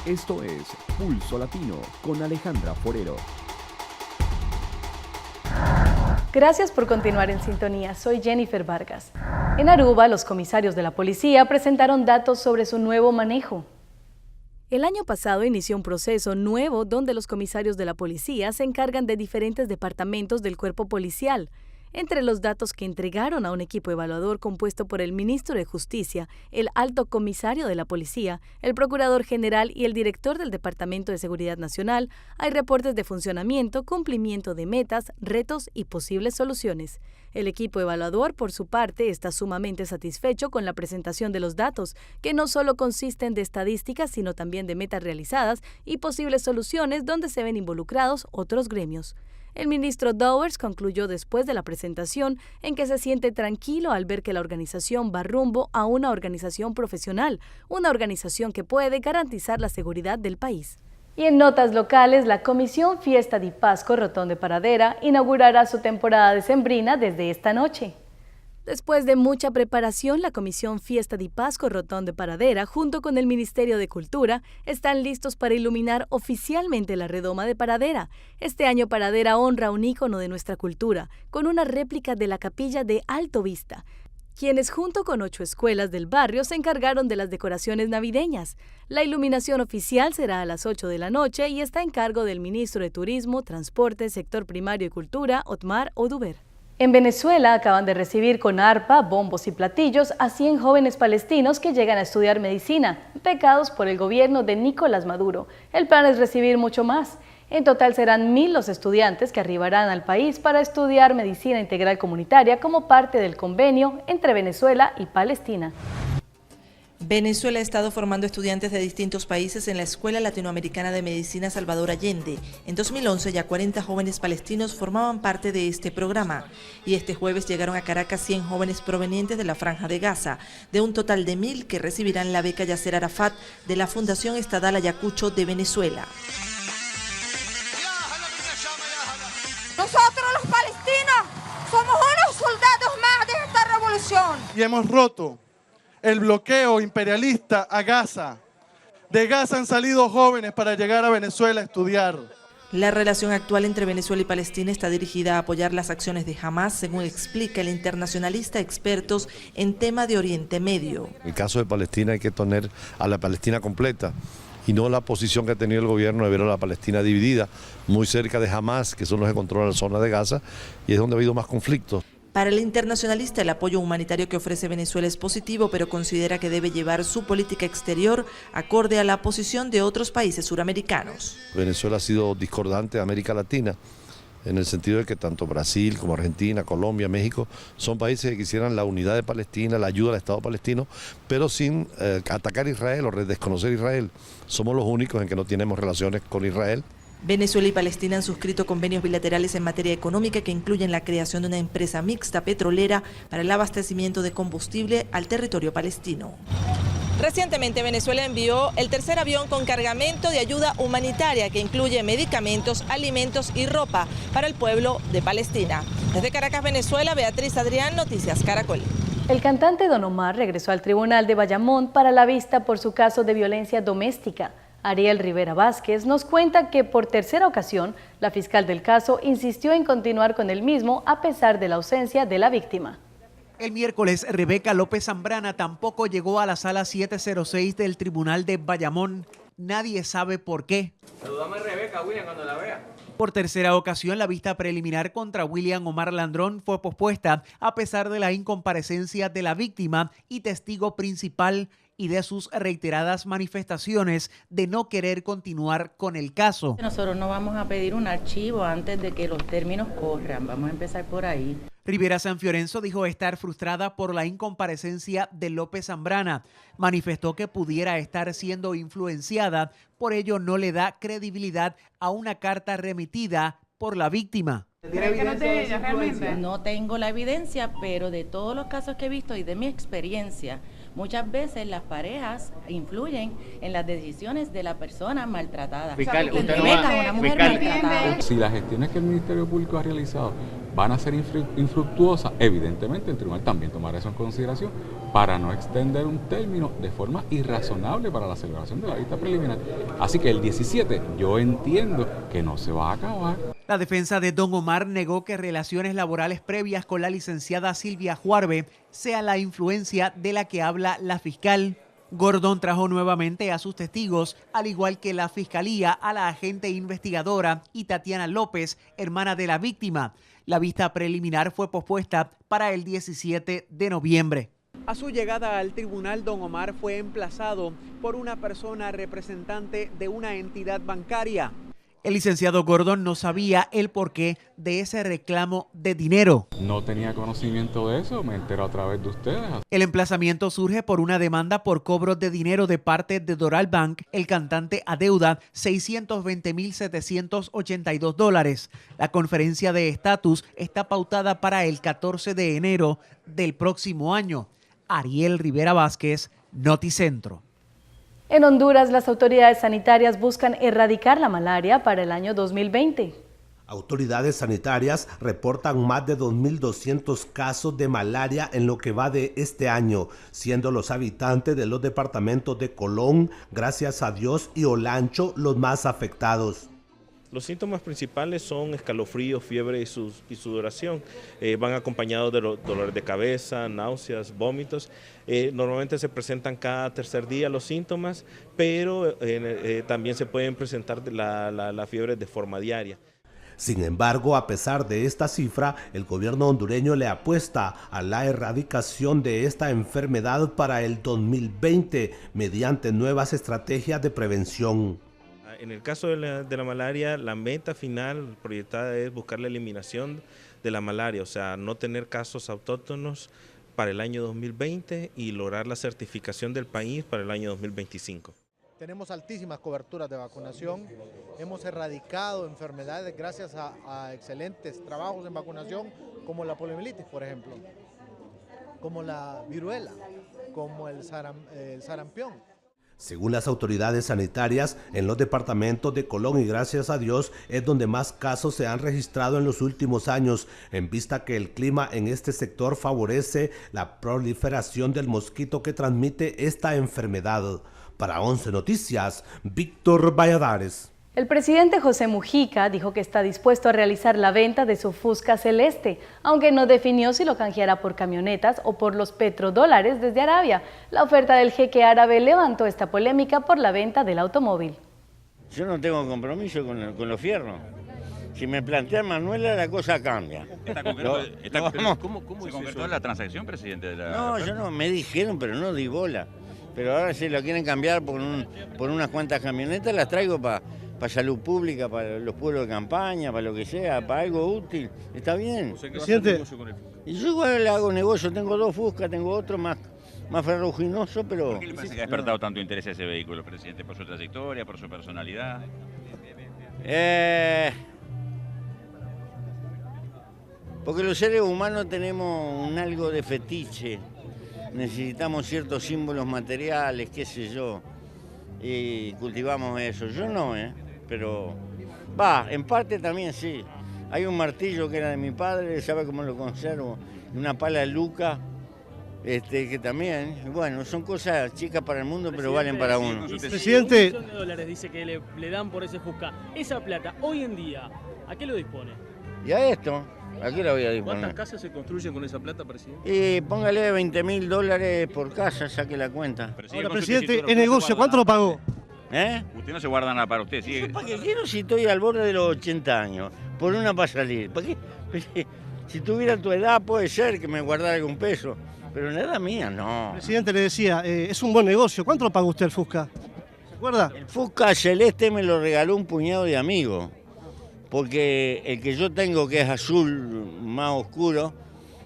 Esto es Pulso Latino con Alejandra Forero. Gracias por continuar en sintonía, soy Jennifer Vargas. En Aruba, los comisarios de la policía presentaron datos sobre su nuevo manejo. El año pasado inició un proceso nuevo donde los comisarios de la policía se encargan de diferentes departamentos del cuerpo policial. Entre los datos que entregaron a un equipo evaluador compuesto por el ministro de Justicia, el alto comisario de la policía, el procurador general y el director del Departamento de Seguridad Nacional, hay reportes de funcionamiento, cumplimiento de metas, retos y posibles soluciones. El equipo evaluador, por su parte, está sumamente satisfecho con la presentación de los datos, que no solo consisten de estadísticas, sino también de metas realizadas y posibles soluciones donde se ven involucrados otros gremios. El ministro Dowers concluyó después de la presentación en que se siente tranquilo al ver que la organización va rumbo a una organización profesional, una organización que puede garantizar la seguridad del país. Y en notas locales, la Comisión Fiesta di Pasco Rotón de Paradera inaugurará su temporada decembrina desde esta noche. Después de mucha preparación, la Comisión Fiesta di Pasco Rotón de Paradera, junto con el Ministerio de Cultura, están listos para iluminar oficialmente la redoma de Paradera. Este año Paradera honra un ícono de nuestra cultura, con una réplica de la capilla de Alto Vista, quienes junto con 8 escuelas del barrio se encargaron de las decoraciones navideñas. La iluminación oficial será a las 8 de la noche y está en cargo del ministro de Turismo, Transporte, Sector Primario y Cultura, Otmar Oduber. En Venezuela acaban de recibir con arpa, bombos y platillos a 100 jóvenes palestinos que llegan a estudiar medicina, becados por el gobierno de Nicolás Maduro. El plan es recibir mucho más. En total serán 1000 los estudiantes que arribarán al país para estudiar medicina integral comunitaria como parte del convenio entre Venezuela y Palestina. Venezuela ha estado formando estudiantes de distintos países en la Escuela Latinoamericana de Medicina Salvador Allende. En 2011 ya 40 jóvenes palestinos formaban parte de este programa y este jueves llegaron a Caracas 100 jóvenes provenientes de la Franja de Gaza, de un total de 1000 que recibirán la beca Yasser Arafat de la Fundación Estadal Ayacucho de Venezuela. Nosotros los palestinos somos unos soldados más de esta revolución. Y hemos roto el bloqueo imperialista a Gaza. De Gaza han salido jóvenes para llegar a Venezuela a estudiar. La relación actual entre Venezuela y Palestina está dirigida a apoyar las acciones de Hamás, según explica el internacionalista expertos en tema de Oriente Medio. En el caso de Palestina hay que tener a la Palestina completa y no la posición que ha tenido el gobierno de ver a la Palestina dividida, muy cerca de Hamás, que son los que controlan la zona de Gaza, y es donde ha habido más conflictos. Para el internacionalista, el apoyo humanitario que ofrece Venezuela es positivo, pero considera que debe llevar su política exterior acorde a la posición de otros países suramericanos. Venezuela ha sido discordante de América Latina, en el sentido de que tanto Brasil como Argentina, Colombia, México, son países que quisieran la unidad de Palestina, la ayuda al Estado palestino, pero sin atacar a Israel o desconocer a Israel. Somos los únicos en que no tenemos relaciones con Israel. Venezuela y Palestina han suscrito convenios bilaterales en materia económica que incluyen la creación de una empresa mixta petrolera para el abastecimiento de combustible al territorio palestino. Recientemente Venezuela envió el tercer avión con cargamento de ayuda humanitaria que incluye medicamentos, alimentos y ropa para el pueblo de Palestina. Desde Caracas, Venezuela, Beatriz Adrián, Noticias Caracol. El cantante Don Omar regresó al tribunal de Bayamón para la vista por su caso de violencia doméstica. Ariel Rivera Vázquez nos cuenta que por tercera ocasión la fiscal del caso insistió en continuar con el mismo a pesar de la ausencia de la víctima. El miércoles, Rebeca López Zambrana tampoco llegó a la sala 706 del Tribunal de Bayamón. Nadie sabe por qué. Saludame a Rebeca, William, cuando la vea. Por tercera ocasión, la vista preliminar contra William Omar Landrón fue pospuesta a pesar de la incomparecencia de la víctima y testigo principal y de sus reiteradas manifestaciones de no querer continuar con el caso. Nosotros no vamos a pedir un archivo antes de que los términos corran, vamos a empezar por ahí. Rivera Sanfiorenzo dijo estar frustrada por la incomparecencia de López Zambrana. Manifestó que pudiera estar siendo influenciada, por ello no le da credibilidad a una carta remitida por la víctima. ¿Tiene evidencia de ella realmente? No tengo la evidencia, pero de todos los casos que he visto y de mi experiencia, muchas veces las parejas influyen en las decisiones de la persona maltratada. Fiscal, usted no va, una mujer maltratada. Si las gestiones que el Ministerio Público ha realizado van a ser infructuosas, evidentemente el tribunal también tomará eso en consideración para no extender un término de forma irrazonable para la celebración de la vista preliminar. Así que el 17 yo entiendo que no se va a acabar. La defensa de Don Omar negó que relaciones laborales previas con la licenciada Silvia Juarbe sea la influencia de la que habla la fiscal. Gordon trajo nuevamente a sus testigos, al igual que la fiscalía, a la agente investigadora y Tatiana López, hermana de la víctima. La vista preliminar fue pospuesta para el 17 de noviembre. A su llegada al tribunal, Don Omar fue emplazado por una persona representante de una entidad bancaria. El licenciado Gordon no sabía el porqué de ese reclamo de dinero. No tenía conocimiento de eso, me entero a través de ustedes. El emplazamiento surge por una demanda por cobro de dinero de parte de Doral Bank. El cantante adeuda $620,782. La conferencia de estatus está pautada para el 14 de enero del próximo año. Ariel Rivera Vázquez, Noticentro. En Honduras, las autoridades sanitarias buscan erradicar la malaria para el año 2020. Autoridades sanitarias reportan más de 2.200 casos de malaria en lo que va de este año, siendo los habitantes de los departamentos de Colón, Gracias a Dios y Olancho los más afectados. Los síntomas principales son escalofríos, fiebre y sudoración. Van acompañados de dolores de cabeza, náuseas, vómitos. Normalmente se presentan cada tercer día los síntomas, pero también se pueden presentar la fiebre de forma diaria. Sin embargo, a pesar de esta cifra, el gobierno hondureño le apuesta a la erradicación de esta enfermedad para el 2020 mediante nuevas estrategias de prevención. En el caso de la malaria, la meta final proyectada es buscar la eliminación de la malaria, o sea, no tener casos autóctonos para el año 2020 y lograr la certificación del país para el año 2025. Tenemos altísimas coberturas de vacunación, hemos erradicado enfermedades gracias a excelentes trabajos en vacunación como la poliomielitis, por ejemplo, como la viruela, como el sarampión. Según las autoridades sanitarias, en los departamentos de Colón y Gracias a Dios es donde más casos se han registrado en los últimos años, en vista que el clima en este sector favorece la proliferación del mosquito que transmite esta enfermedad. Para 11 Noticias, Víctor Valladares. El presidente José Mujica dijo que está dispuesto a realizar la venta de su Fusca Celeste, aunque no definió si lo canjeará por camionetas o por los petrodólares desde Arabia. La oferta del jeque árabe levantó esta polémica por la venta del automóvil. Yo no tengo compromiso con los fierros. Si me plantea Manuela, la cosa cambia. ¿Cómo se concretó la transacción, presidente? No, yo no, me dijeron, pero no di bola. Pero ahora si lo quieren cambiar por unas cuantas camionetas, las traigo para salud pública, para los pueblos de campaña, para lo que sea, para algo útil. Está bien. Presidente. Y yo igual le hago negocio, tengo 2 Fusca, tengo otro más ferruginoso, pero... ¿Por qué le parece que ha despertado tanto interés ese vehículo, presidente? ¿Por su trayectoria, por su personalidad? Porque los seres humanos tenemos un algo de fetiche. Necesitamos ciertos símbolos materiales, qué sé yo, y cultivamos eso. Yo no, pero en parte también sí. Hay un martillo que era de mi padre, sabe cómo lo conservo, una pala Luca, que también, bueno, son cosas chicas para el mundo, pero valen para uno. Presidente, $1 millón dice que le dan por ese Fusca. Esa plata, hoy en día, ¿a qué lo dispone? Y a esto. Aquí la voy a disponer. ¿Cuántas casas se construyen con esa plata, presidente? Y póngale $20.000 por casa, saque la cuenta. Ahora, presidente, el negocio, ¿cuánto lo pagó? Usted no se guarda nada para usted, ¿sí? ¿Para qué quiero si estoy al borde de los 80 años? Por una para salir. ¿Para qué? Si tuviera tu edad puede ser que me guardara algún peso, pero en la edad mía no. Presidente, le decía, es un buen negocio. ¿Cuánto lo pagó usted el Fusca? ¿Se acuerda? El Fusca Celeste me lo regaló un puñado de amigos. Porque el que yo tengo, que es azul más oscuro,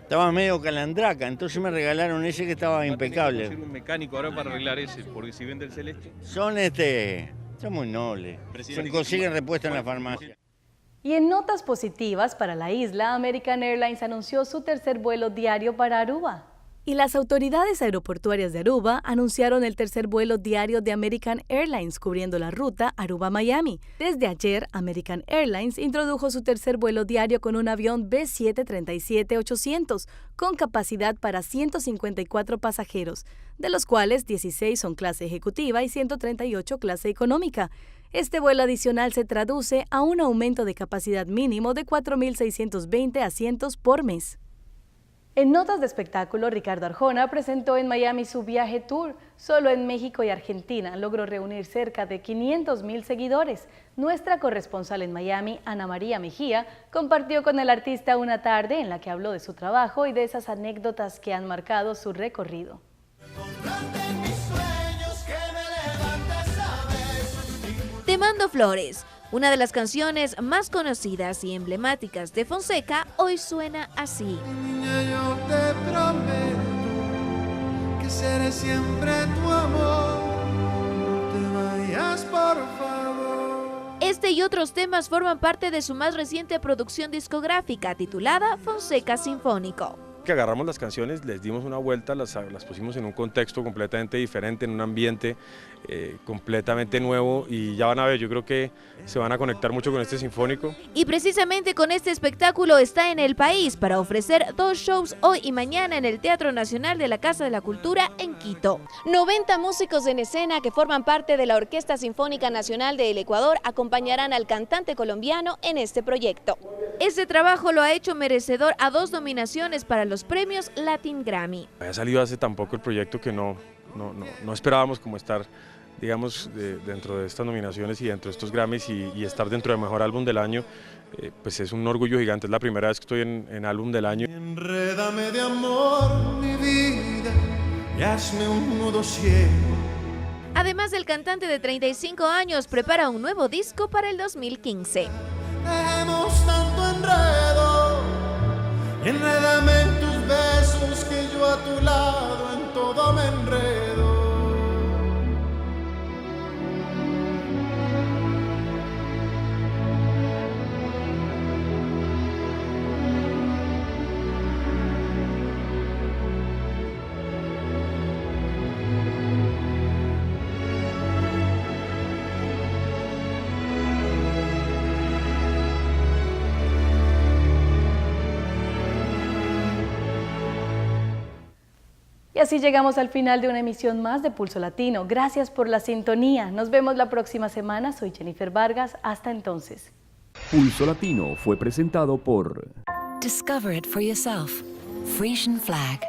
estaba medio calandraca, entonces me regalaron ese que estaba impecable. ¿Va a un mecánico ahora para arreglar ese? Porque si vende el celeste... Son muy nobles, se consiguen repuestos en la farmacia. Y en notas positivas para la isla, American Airlines anunció su tercer vuelo diario para Aruba. Y las autoridades aeroportuarias de Aruba anunciaron el tercer vuelo diario de American Airlines cubriendo la ruta Aruba-Miami. Desde ayer, American Airlines introdujo su tercer vuelo diario con un avión B737-800 con capacidad para 154 pasajeros, de los cuales 16 son clase ejecutiva y 138 clase económica. Este vuelo adicional se traduce a un aumento de capacidad mínimo de 4.620 asientos por mes. En notas de espectáculo, Ricardo Arjona presentó en Miami su viaje tour. Solo en México y Argentina logró reunir cerca de 500,000 seguidores. Nuestra corresponsal en Miami, Ana María Mejía, compartió con el artista una tarde en la que habló de su trabajo y de esas anécdotas que han marcado su recorrido. Te mando flores. Una de las canciones más conocidas y emblemáticas de Fonseca hoy suena así. Niña, yo te prometo que seré siempre tu amor. No te vayas, por favor. Este y otros temas forman parte de su más reciente producción discográfica titulada Fonseca Sinfónico. Que agarramos las canciones, les dimos una vuelta, las pusimos en un contexto completamente diferente, en un ambiente completamente nuevo y ya van a ver, yo creo que se van a conectar mucho con este sinfónico. Y precisamente con este espectáculo está en el país para ofrecer 2 shows hoy y mañana en el Teatro Nacional de la Casa de la Cultura en Quito. 90 músicos en escena que forman parte de la Orquesta Sinfónica Nacional del Ecuador acompañarán al cantante colombiano en este proyecto. Este trabajo lo ha hecho merecedor a 2 nominaciones para los premios Latin Grammy. Ha salido hace tan poco el proyecto que no esperábamos como estar, digamos, dentro de estas nominaciones y dentro de estos Grammys y estar dentro del mejor álbum del año, pues es un orgullo gigante, es la primera vez que estoy en álbum del año. Enrédame de amor, mi vida, y hazme un nudo ciego. Además, el cantante de 35 años prepara un nuevo disco para el 2015. Dejemos tanto enredo y enrédame en tus besos que yo a tu lado en todo me enredo. Y así llegamos al final de una emisión más de Pulso Latino. Gracias por la sintonía. Nos vemos la próxima semana. Soy Jennifer Vargas. Hasta entonces. Pulso Latino fue presentado por... Discover it for yourself. Frisian Flag.